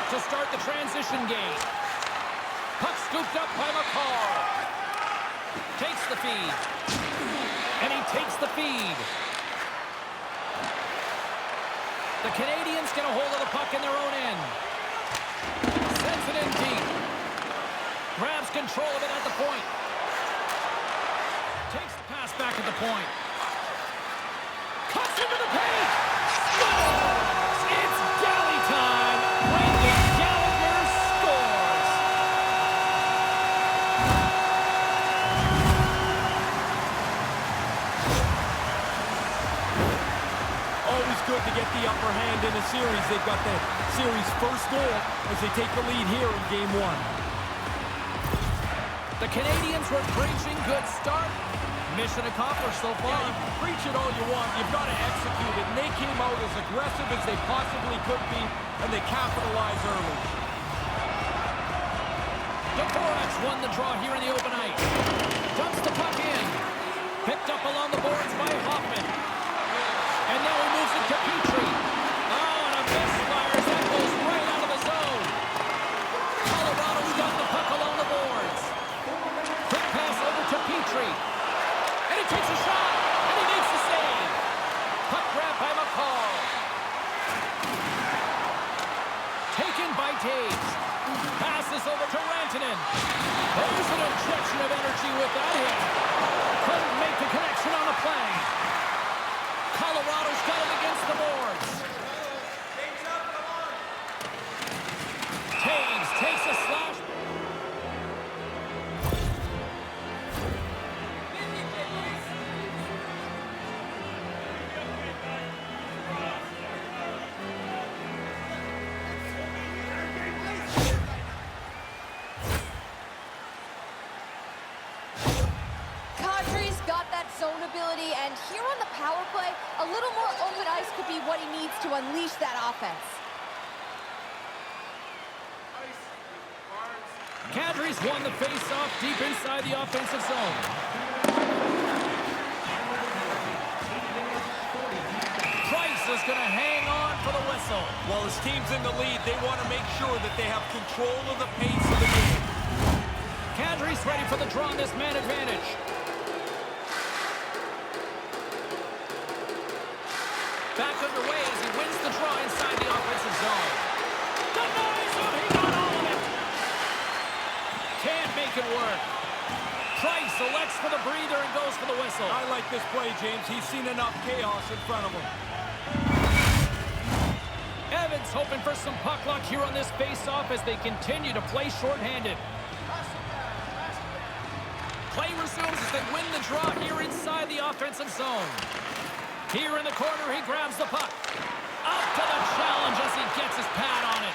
look to start the transition game. Puck scooped up by McCall. Takes the feed. And he takes the feed. The Canadiens get a hold of the puck in their own end. Sends it in deep. Grabs control of it at the point. Takes the pass back at the point. Cuts into the paint. Scores! It's galley time. Brendan Gallagher scores. Always good to get the upper hand in a series. They've got the series' first goal as they take the lead here in Game 1. The Canadiens were preaching good start. Mission accomplished so far. Yeah, you can preach it all you want. You've got to execute it. And they came out as aggressive as they possibly could be, and they capitalized early. The Nordiques won the draw here in the open ice. Dumps the puck in. Picked up along the boards by Hoffman. And now he moves it to Petrie. Oh, and a misfires. That goes right out of the zone. Colorado's got the puck along the boards. Quick pass over to Petrie. And he takes a shot. And he makes the save. Puck grab by McCall. Taken by Taves. Passes over to Rantanen. There's an injection of energy with that hit. Couldn't make the connection on the play. Colorado's got it against the boards. Taves takes a slash. Kadri's got that zone ability, and here on the power play, a little more open ice could be what he needs to unleash that offense. Kadri's won the face-off deep inside the offensive zone. Price is going to hang on for the whistle. While his team's in the lead, they want to make sure that they have control of the pace of the game. Kadri's ready for the draw on this man advantage. Back underway as he wins the draw inside the offensive zone. Denies him, he got all of it. Can't make it work. Price elects for the breather and goes for the whistle. I like this play, James. He's seen enough chaos in front of him. Evans hoping for some puck luck here on this face-off as they continue to play shorthanded. Play resumes as they win the draw here inside the offensive zone. Here in the corner, he grabs the puck. Up to the challenge as he gets his pad on it.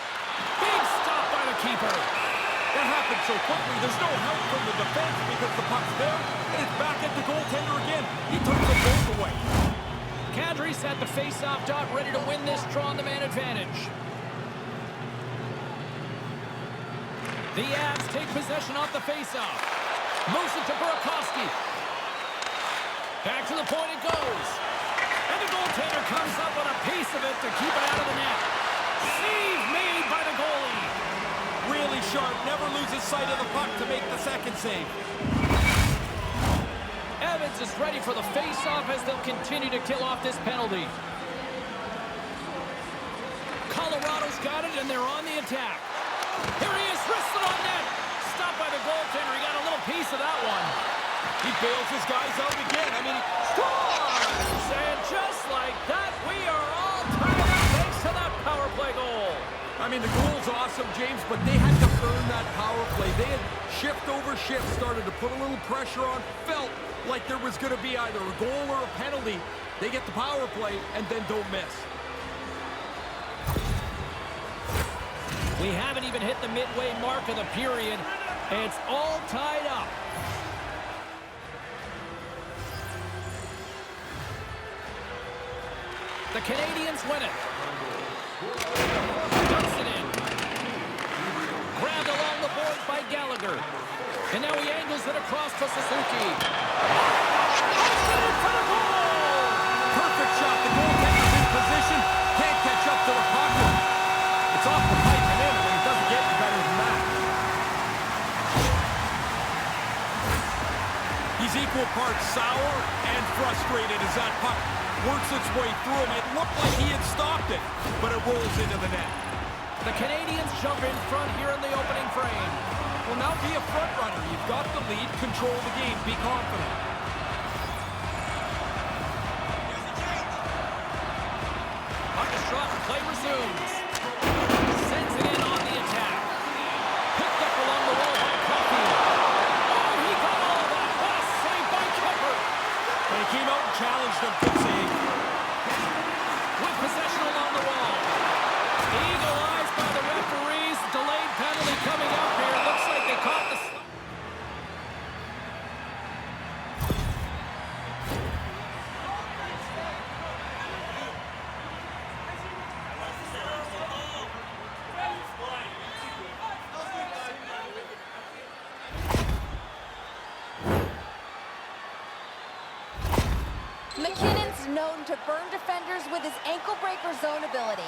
Big stop by the keeper. That happened so quickly, there's no help from the defense because the puck's there, and it's back at the goaltender again. He took them both away. Kadri's at the face-off dot, ready to win this draw on the man advantage. The Avs take possession off the face-off. Moves it to Burakovsky. Back to the point it goes. And the goaltender comes up with a piece of it to keep it out of the net. Save made by the goalie. Really sharp, never loses sight of the puck to make the second save. Evans is ready for the face-off as they'll continue to kill off this penalty. Colorado's got it, and they're on the attack. Here he is, wristed on net. Stopped by the goaltender. He got a little piece of that one. He bails his guys out again. I mean, Scores! And just like that, we are all tied up thanks to that power play goal. I mean, the goal's awesome, James, but they had to earn that power play. They had shift over shift, started to put a little pressure on, felt like there was going to be either a goal or a penalty. They get the power play and then don't miss. We haven't even hit the midway mark of the period. It's all tied up. The Canadiens win it. Dumps it in. Grabbed along the boards by Gallagher. And now he angles it across to Suzuki. For the goal! Perfect shot. The goaltender's in position. Can't catch up to the puck. It's off the pipe and in. stopped it, but it rolls into the net. The Canadiens jump in front here in the opening frame. Well, now be a front runner. You've got the lead, control the game, be confident. Puck is dropped, play resumes. Sends it in on the attack. Picked up along the wall by Caulfield. Oh, he got all of that. What a save by Kemper. He came out and challenged him. Good save. With possession along the wall. Eagle eyes by the referees. Delayed penalty coming up here. Looks like they caught the... McKinnon's known to burn defenders with his ankle breaker zone ability.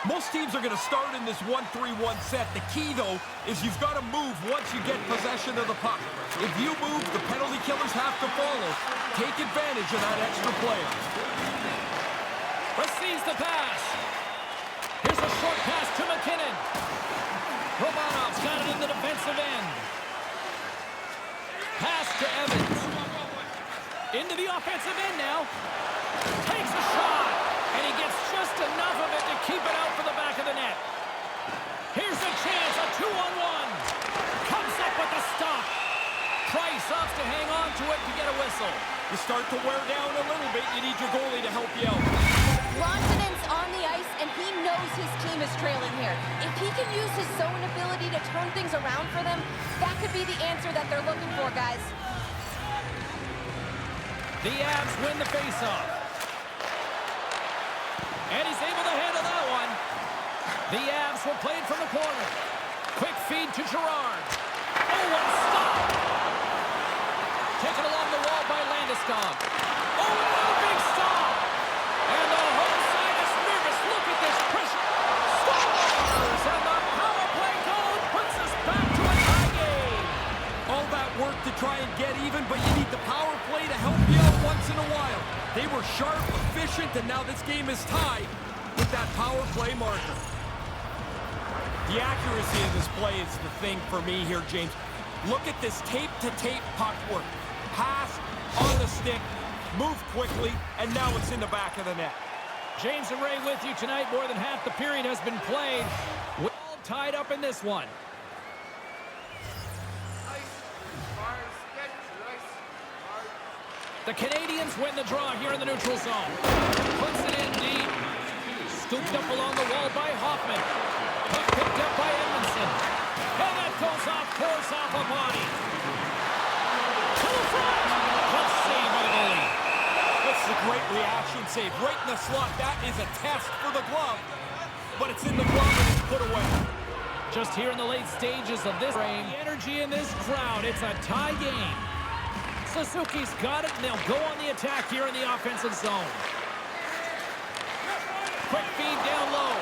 Most teams are going to start in this 1-3-1 set. The key, though, is you've got to move once you get possession of the puck. If you move, the penalty killers have to follow. Take advantage of that extra player. Receives the pass. Here's a short pass to McKinnon. Romanov's got it in the defensive end. Pass to Evans. Into the offensive end now. Takes a shot. And he gets just enough of it to keep it out for the back of the net. Here's a chance, a 2-on-1. Comes up with the stop. Price opts to hang on to it to get a whistle. You start to wear down a little bit. You need your goalie to help you out. Rantanen's on the ice, and he knows his team is trailing here. If he can use his zone ability to turn things around for them, that could be the answer that they're looking for, guys. The Avs win the faceoff. And he's able to handle that one. The Avs will play it from the corner. Quick feed to Girard. Oh, what a stop. Taken along the wall by Landeskog. Oh, what a big stop. And the whole side is nervous. Look at this pressure. Scores! And the power play goal puts us back to a tie game. All that work to try and get even, but you need the power play to help you out once in a while. They were sharp, efficient, and now this game is tied with that power play marker. The accuracy of this play is the thing for me here, James. Look at this tape-to-tape puck work. Pass on the stick, move quickly, and now it's in the back of the net. James and Ray with you tonight. More than half the period has been played. We're all tied up in this one. The Canadiens win the draw here in the neutral zone. Puts it in deep. Scooped up along the wall by Hoffman. Puck picked up by Edmondson. And that goes off, pours off a body. To the front. Good save by the goalie. This is a great reaction save. Right in the slot. That is a test for the glove. But it's in the glove and it's put away. Just here in the late stages of this game. The energy in this crowd. It's a tie game. Suzuki's got it, and they'll go on the attack here in the offensive zone. Quick feed down low.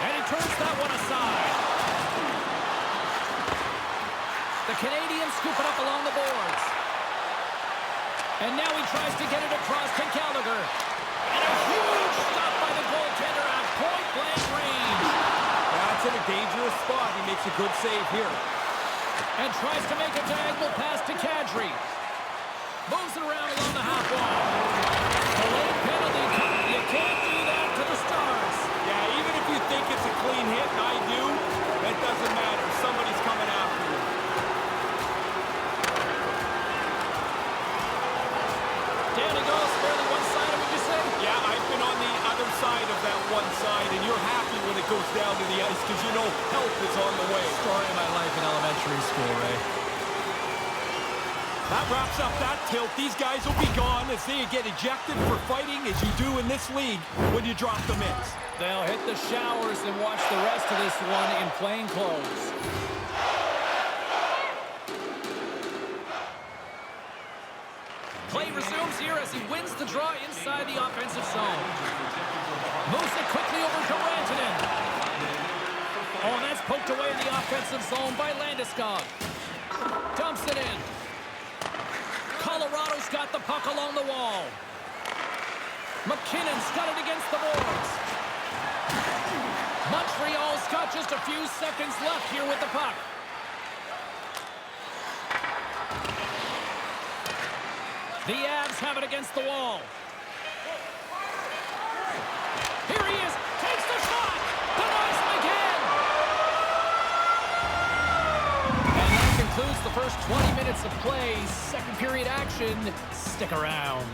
And he turns that one aside. The Canadiens scoop it up along the boards. And now he tries to get it across to Gallagher. And a huge stop by the goaltender at point-blank range. That's in a dangerous spot. He makes a good save here. And tries to make a diagonal pass to Kadri. Moves it around along the half wall. Delayed penalty. You can't do that to the Stars. Yeah, even if you think it's a clean hit, and I do, that doesn't matter. Somebody's coming after you. Down he goes, fairly one-sided, would you say? Yeah, I've been on the other side of that one side, and you're happy when it goes down to the ice because you know help is on the way. Story of my life in elementary school, Ray. That wraps up that tilt. These guys will be gone as they get ejected for fighting as you do in this league when you drop the mitts. They'll hit the showers and watch the rest of this one in plain clothes. Play resumes here as he wins the draw inside the offensive zone. Moves it quickly over to Rantanen. Oh, and that's poked away in the offensive zone by Landeskog. Dumps it in. Colorado's got the puck along the wall. McKinnon's got it against the boards. Montreal's got just a few seconds left here with the puck. The Avs have it against the wall. Here he is. Takes the shot. Denies him again. And that concludes the first 20 minutes of play. Second period action. Stick around.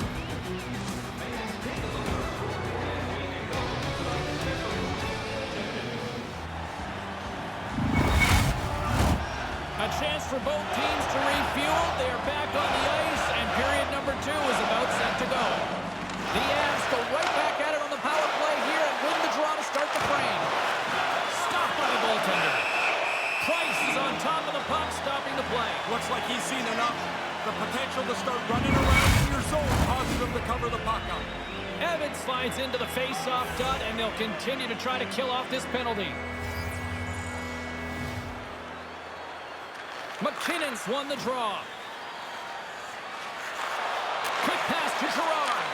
A chance for both teams to refuel. They are back on the ice, and period number 2 is about set to go. The Avs go right back at it on the power play here and win the draw to start the frame. Stopped by the goaltender. Price is on top of the puck, stopping the play. Looks like he's seen enough. The potential to start running around in your zone causes him to cover the puck up. Evans slides into the face-off dot, and they'll continue to try to kill off this penalty. McKinnon's won the draw. Quick pass to Gerard.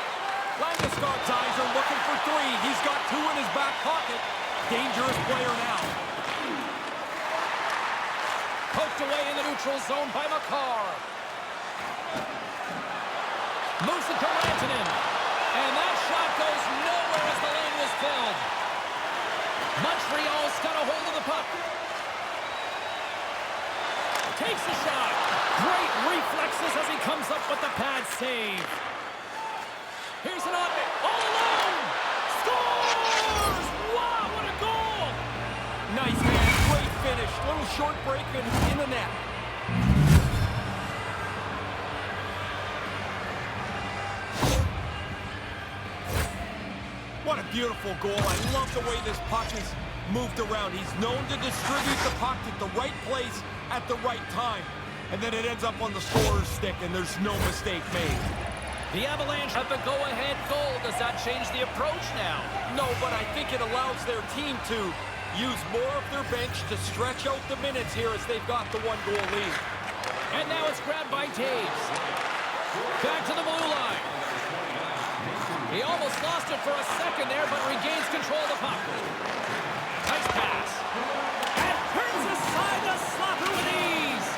Landeskog's eyes are looking for 3. He's got 2 in his back pocket. Dangerous player now. Poked away in the neutral zone by McCarr. Moves it to Rantanen. And that shot goes nowhere as the lane was filled. Montreal's got a hold of the puck. Takes a shot. Great reflexes as he comes up with the pad save. Here's an on all alone. Scores! Wow, what a goal! Nice man, great finish. Little short break in the net. What a beautiful goal. I love the way this puck is moved around. He's known to distribute the puck at the right place at the right time. And then it ends up on the scorer's stick, and there's no mistake made. The Avalanche have the go-ahead goal. Does that change the approach now? No, but I think it allows their team to use more of their bench to stretch out the minutes here as they've got the 1-goal lead. And now it's grabbed by Taves. Back to the blue line. He almost lost it for a second there, but regains control of the puck. Nice pass. And turns aside the slapper with ease.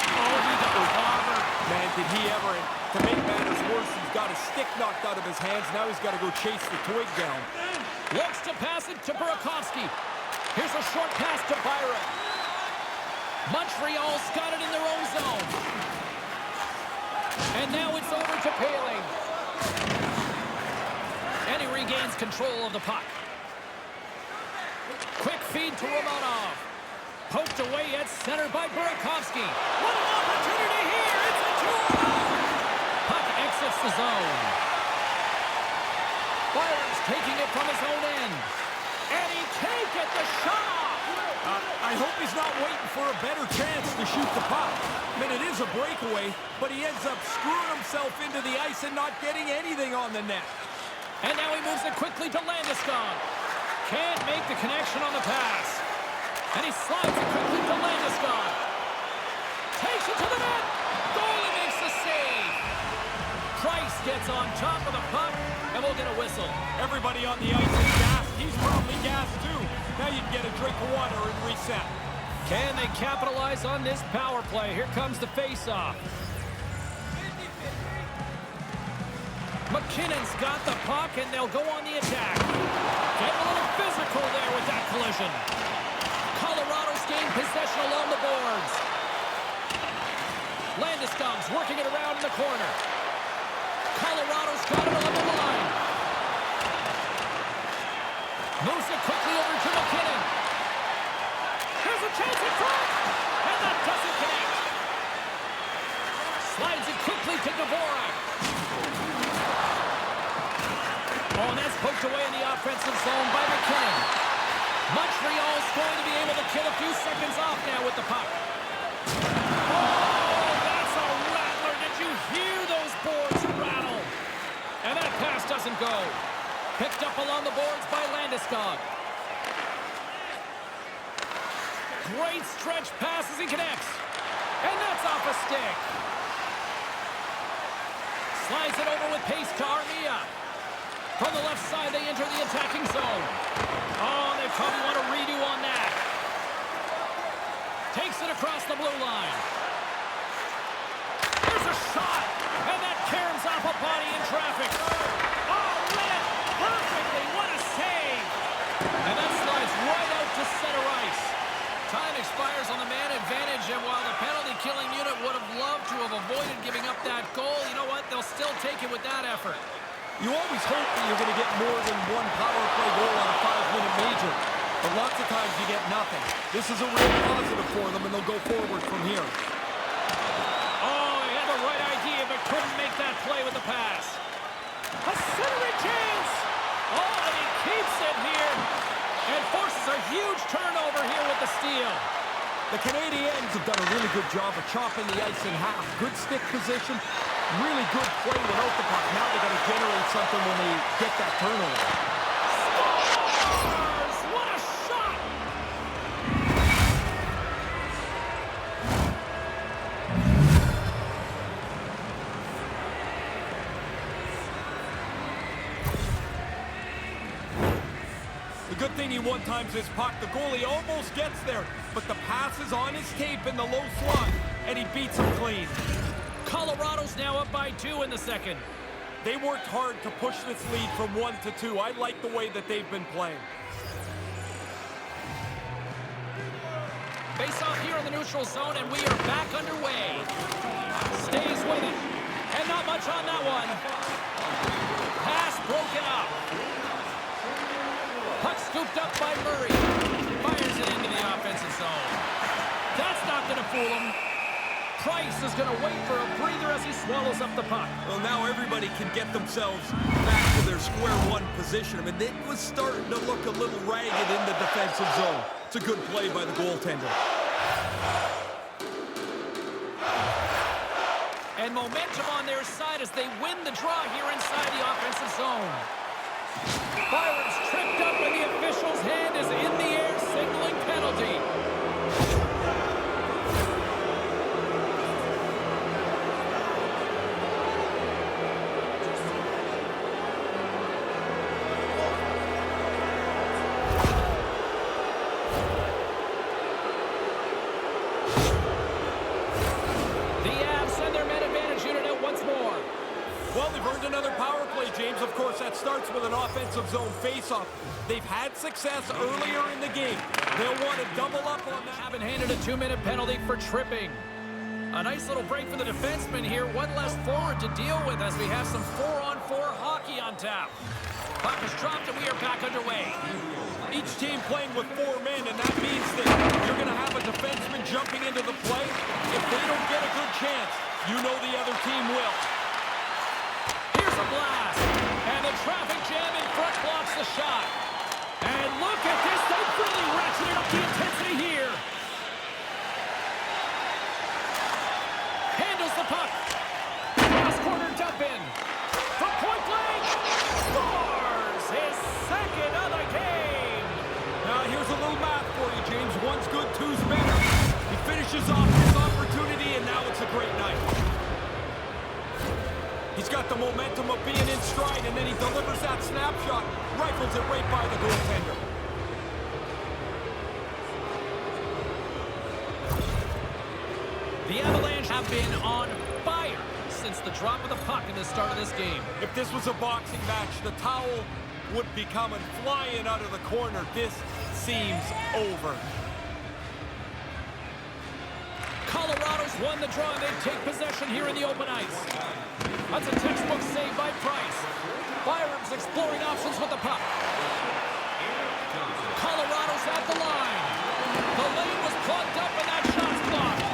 Oh, he got clobbered. Man, did he ever. To make matters worse, he's got his stick knocked out of his hands. Now he's got to go chase the twig down. Looks to pass it to Burakovsky. Here's a short pass to Byron. Montreal's got it in their own zone. And now it's over to Paling. And he regains control of the puck. Quick feed to Romanov. Poked away at center by Burakovsky. What an opportunity here! It's a 2-0! Puck exits the zone. Byron's taking it from his own end. And he can't get the shot! I hope he's not waiting for a better chance to shoot the puck. I mean, it is a breakaway, but he ends up screwing himself into the ice and not getting anything on the net. And now he moves it quickly to Landeskog. Can't make the connection on the pass. And he slides it quickly to Landeskog. Takes it to the net. Goalie makes the save. Price gets on top of the puck, and we'll get a whistle. Everybody on the ice is gassed. He's probably gassed too. Now you can get a drink of water and reset. Can they capitalize on this power play? Here comes the face-off. McKinnon's got the puck, and they'll go on the attack. Getting a little physical there with that collision. Colorado's gained possession along the boards. Landeskog's working it around in the corner. Colorado's got it on the line. Moves it quickly over to McKinnon. There's a chance in front, and that doesn't connect. Slides it quickly to Dvorak. Oh, and that's poked away in the offensive zone by McKinnon. Montreal's going to be able to kill a few seconds off now with the puck. Oh, that's a rattler. Did you hear those boards rattle? And that pass doesn't go. Picked up along the boards by Landeskog. Great stretch pass as he connects. And that's off a stick. Slides it over with pace to Armia. From the left side, they enter the attacking zone. Oh, they probably want a redo on that. Takes it across the blue line. There's a shot, and that caroms off a body in traffic. Oh, read it perfectly. What a save. And that slides right out to center ice. Time expires on the man advantage, and while the penalty-killing unit would have loved to have avoided giving up that goal, you know what? They'll still take it with that effort. You always hope that you're going to get more than one power play goal on a 5-minute major, but lots of times you get nothing. This is a real positive for them, and they'll go forward from here. Oh, he had the right idea, but couldn't make that play with the pass. A centering chance! Oh, and he keeps it here, and forces a huge turnover here with the steal. The Canadiens have done a really good job of chopping the ice in half. Good stick position, really good play without the puck. Now they got to generate something when they get that turnover. Scores! What a shot! The good thing he one-times his puck. The goalie almost gets there, but the pass is on his tape in the low slot, and he beats him clean. Colorado's now up by 2 in the second. They worked hard to push this lead from 1 to 2. I like the way that they've been playing. Face off here in the neutral zone, and we are back underway. Stays with it. And not much on that one. Pass broken up. Puck scooped up by Murray. Fires it into the offensive zone. That's not going to fool him. Price is going to wait for a breather as he swallows up the puck. Well, now everybody can get themselves back to their square one position. I mean, it was starting to look a little ragged in the defensive zone. It's a good play by the goaltender. And momentum on their side as they win the draw here inside the offensive zone. Byron's tripped up and the official's hand is in the air, signaling penalty. Well, they've earned another power play, James. Of course, that starts with an offensive zone faceoff. They've had success earlier in the game. They'll want to double up on that. Have been handed a 2-minute penalty for tripping. A nice little break for the defenseman here. One less forward to deal with as we have some 4-on-4 hockey on tap. Puck is dropped and we are back underway. Each team playing with 4 men, and that means that you're going to have a defenseman jumping into the play. If they don't get a good chance, you know the other team will. Here's a blast, and the traffic jam in front blocks the shot. And look at this, they've really ratcheted up the intensity here. Handles the puck. Cross-corner dump in. From point blank, scores his second of the game. Now here's a little math for you, James. One's good, two's better. He finishes off his opportunity, and now it's a great night. He's got the momentum of being in stride, and then he delivers that snapshot, rifles it right by the goaltender. The Avalanche have been on fire since the drop of the puck in the start of this game. If this was a boxing match, the towel would be coming flying out of the corner. This seems over. Colorado's won the draw, and they take possession here in the open ice. That's a textbook save by Price. Byram's exploring options with the puck. Colorado's at the line. The lane was plugged up, and that shot's blocked.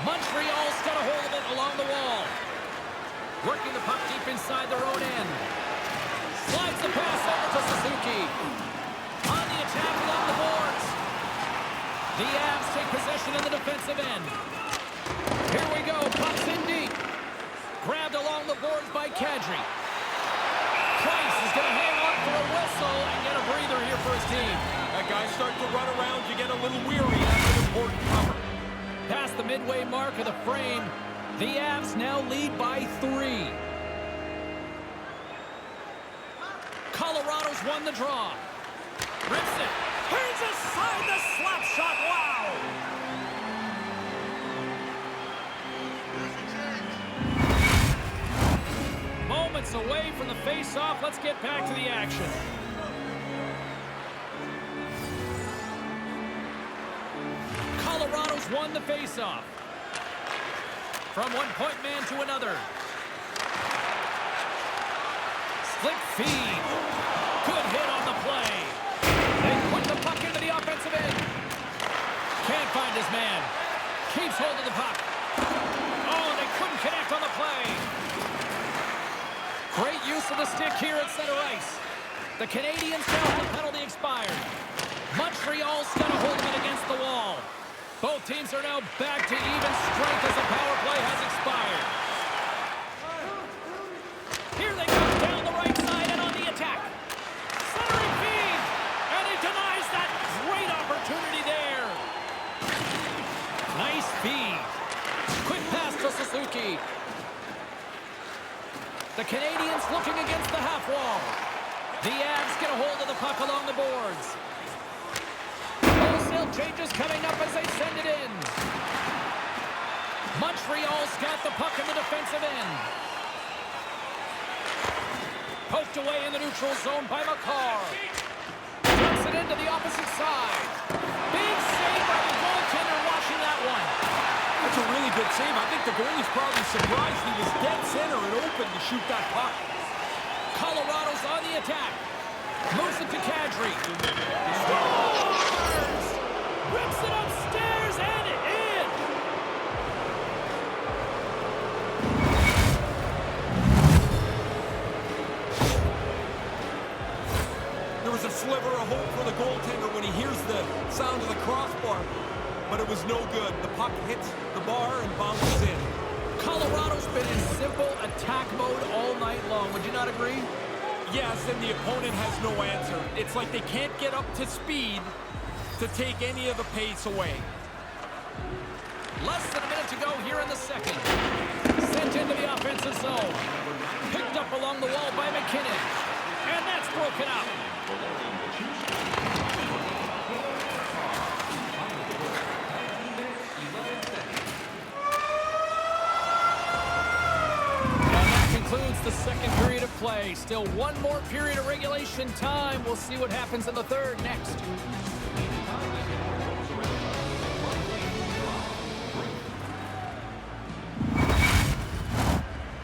Montreal's got a hold of it along the wall. Working the puck deep inside their own end. Slides the pass over to Suzuki. On the attack along the boards. The Avs take possession in the defensive end. Here we go, puck's in deep. Grabbed along the boards by Kadri. Price is going to hang on for a whistle and get a breather here for his team. That guy's starting to run around. You get a little weary. That's an important cover. Past the midway mark of the frame, the Avs now lead by 3. Colorado's won the draw. Rips it. He's aside the slap shot. Wow. Moments away from the face-off. Let's get back to the action. Colorado's won the face-off. From one-point man to another. Slick feed. Good hit on the play. They put the puck into the offensive end. Can't find his man. Keeps hold of the puck. Oh, they couldn't connect on the play. Great use of the stick here at center ice. The Canadiens now have the penalty expired. Montreal's got a hold of it against the wall. Both teams are now back to even strength as the power play has expired. Here they go down the right side and on the attack. Centering feed, and he denies that great opportunity there. Nice feed. Quick pass to Suzuki. The Canadiens looking against the half wall. The Avs get a hold of the puck along the boards. Wholesale changes coming up as they send it in. Montreal's got the puck in the defensive end. Poked away in the neutral zone by McCarr. Dumps it into the opposite side. Big save by the goaltender watching that one. That's a really good save. I think the goalie's probably surprised he was dead center and open to shoot that puck. Colorado's on the attack. Moves it to Kadri. Scores! Rips it upstairs and in! There was a sliver of hope for the goaltender when he hears the sound of the crossbar, but it was no good. The puck hits the bar and bounces in. Colorado's been in simple attack mode all night long. Would you not agree? Yes, and the opponent has no answer. It's like they can't get up to speed to take any of the pace away. Less than a minute to go here in the second. Sent into the offensive zone. Picked up along the wall by McKinnon. And that's broken up. Concludes the second period of play. Still one more period of regulation time. We'll see what happens in the third next.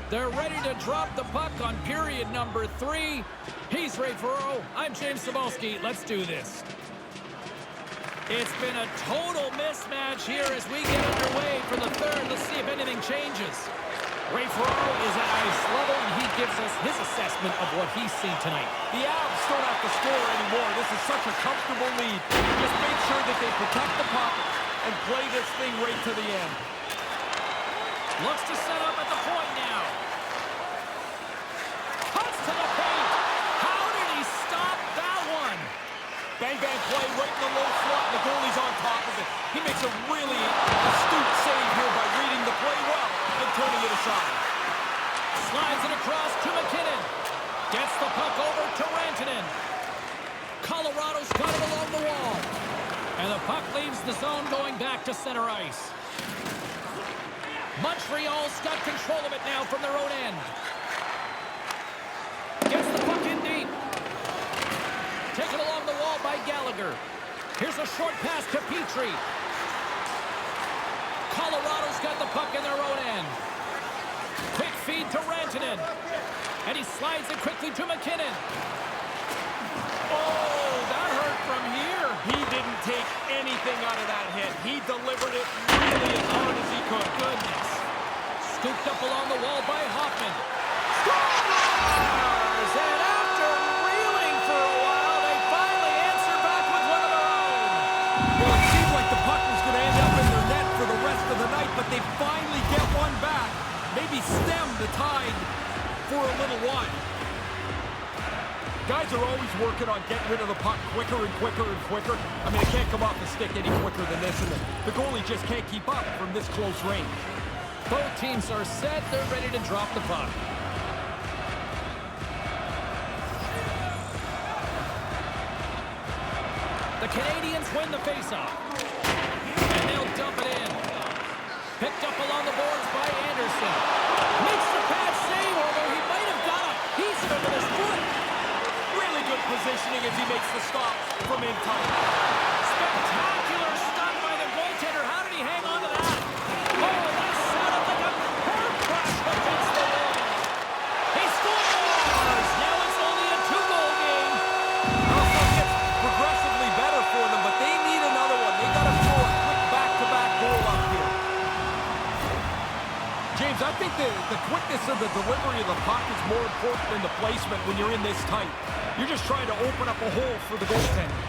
They're ready to drop the puck on period number 3. He's Ray Ferraro. I'm James Cebulski. Let's do this. It's been a total mismatch here as we get underway for the third. Let's see if anything changes. Ray Ferraro is at ice level, and he gives us his assessment of what he's seen tonight. The Avs don't have to score anymore. This is such a comfortable lead. Just make sure that they protect the puck and play this thing right to the end. Looks to set up at the point now. Cuts to the paint. How did he stop that one? Bang, bang play right in the low slot, and the goalie's on top of it. He makes a really astute save here by reading the play well and turning it aside. Slides it across to McKinnon. Gets the puck over to Rantanen. Colorado's got it along the wall. And the puck leaves the zone going back to center ice. Montreal's got control of it now from their own end. Gets the puck in deep. Taken along the wall by Gallagher. Here's a short pass to Petrie. Colorado's got the puck in their own end. Quick feed to Rantanen. And he slides it quickly to McKinnon. Oh, that hurt from here. He didn't take anything out of that hit. He delivered it really as hard as he could. Goodness. Scooped up along the wall by Hoffman. Scores! And after reeling for a while, they finally answer back with one of their own. Well, it seemed like the puck was going to end up in their net for the rest of the night, but they finally get one back. Maybe stem the tide for a little while. Guys are always working on getting rid of the puck quicker and quicker and quicker. I mean, it can't come off the stick any quicker than this, and the goalie just can't keep up from this close range. Both teams are set. They're ready to drop the puck. The Canadiens win the faceoff. And they'll dump it in. Picked up along the boards by Anderson. Makes the pass save, although he might have got a piece of it with his foot. Really good positioning as he makes the stop from in time. Spectacular stop by the goaltender. How did he hang on to that? Oh, that sounded like a car crash against the wall. He scores! Now it's only a 2-goal game. Also gets progressively better for them, but they need another one. They got to throw a quick back-to-back goal up here. James, I think the quickness of the delivery of the puck is more important than the placement when you're in this tight. You're just trying to open up a hole for the goaltender.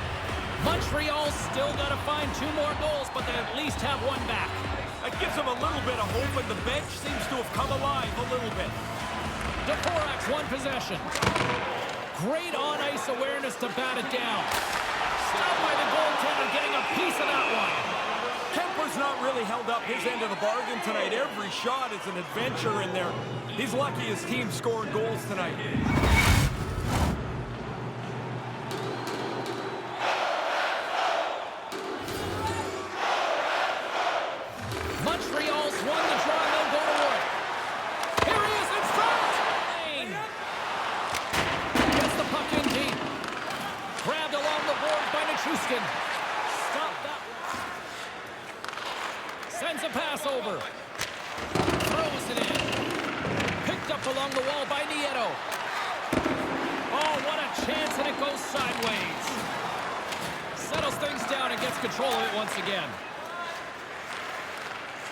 Montreal still got to find 2 more goals, but they at least have one back. That gives them a little bit of hope, and the bench seems to have come alive a little bit. Dvorak's won possession. Great on-ice awareness to bat it down. Stopped by the goaltender, getting a piece of that one. Kemper's not really held up his end of the bargain tonight. Every shot is an adventure in there. He's lucky his team scored goals tonight. Montreal's won the draw, and they'll go to work. Here he is in front! Gets the puck in deep. Grabbed along the board by Nichushkin. Stop that one. Sends a pass over. Throws it in. Picked up along the wall by Nieto. Oh, what a chance, and it goes sideways. Settles things down and gets control of it once again.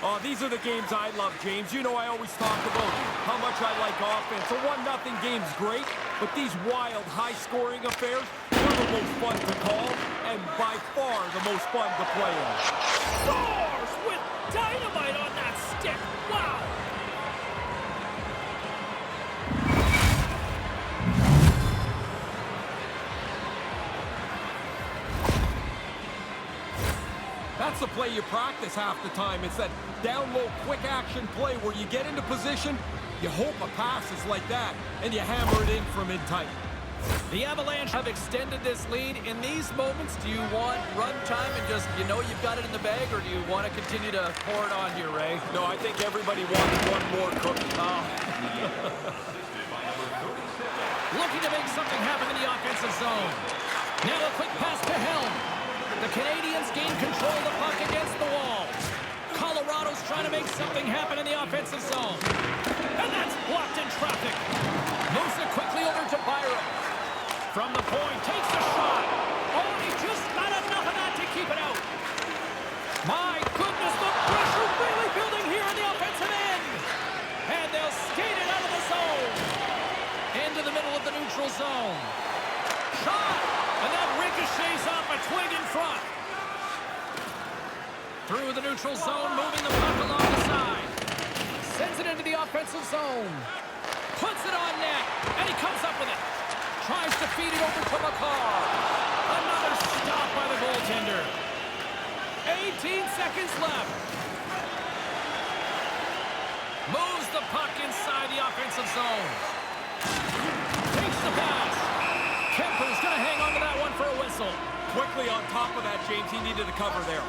Oh, these are the games I love, James. You know I always talk about how much I like offense. A 1-0 game's great, but these wild, high-scoring affairs are the most fun to call and by far the most fun to play in. Scores with dynamite on that stick. Wow! That's the play you practice half the time. It's that down-low, quick-action play where you get into position, you hope a pass is like that, and you hammer it in from in tight. The Avalanche have extended this lead. In these moments, do you want run time and just, you know you've got it in the bag, or do you want to continue to pour it on here, Ray? No, I think everybody wants one more cookie. Looking to make something happen in the offensive zone. Now a quick pass to Helm. The Canadiens gain control of the puck against the wall. Colorado's trying to make something happen in the offensive zone. And that's blocked in traffic. Moves it quickly over to Byron. From the point, takes a shot. Oh, he just got enough of that to keep it out. My goodness, the pressure really building here in the offensive end. And they'll skate it out of the zone. Into the middle of the neutral zone. Shot! And that ricochets off a twig in front. Through the neutral zone, moving the puck along the side. Sends it into the offensive zone. Puts it on net, and he comes up with it. Tries to feed it over to McCall. Another stop by the goaltender. 18 seconds left. Moves the puck inside the offensive zone. Takes the pass. Kemper's going to hang on to that one for a whistle. Quickly on top of that, James. He needed a cover there.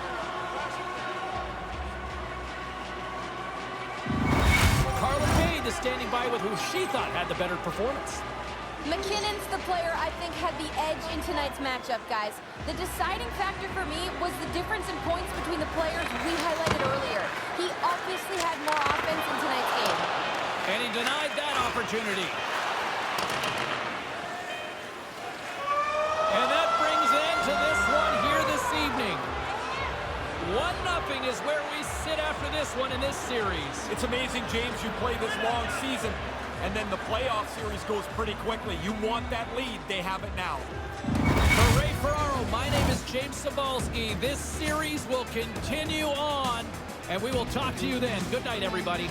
Carla Cade is standing by with who she thought had the better performance. McKinnon's the player I think had the edge in tonight's matchup, guys. The deciding factor for me was the difference in points between the players we highlighted earlier. He obviously had more offense in tonight's game. And he denied that opportunity. And that brings an end to this one here this evening. 1-0 is where we sit after this one in this series. It's amazing, James, you play this long season, and then the playoff series goes pretty quickly. You want that lead. They have it now. For Ray Ferraro, my name is James Cybulski. This series will continue on, and we will talk to you then. Good night, everybody.